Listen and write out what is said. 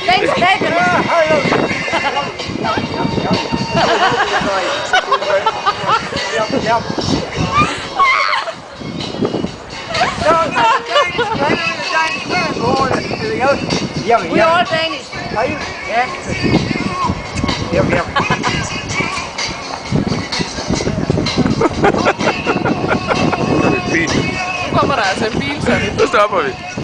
Danish bacon. We are all Danish. Are you? Yeah. Yep. Bil. Nu kommer der altså en bil, så Så stopper vi.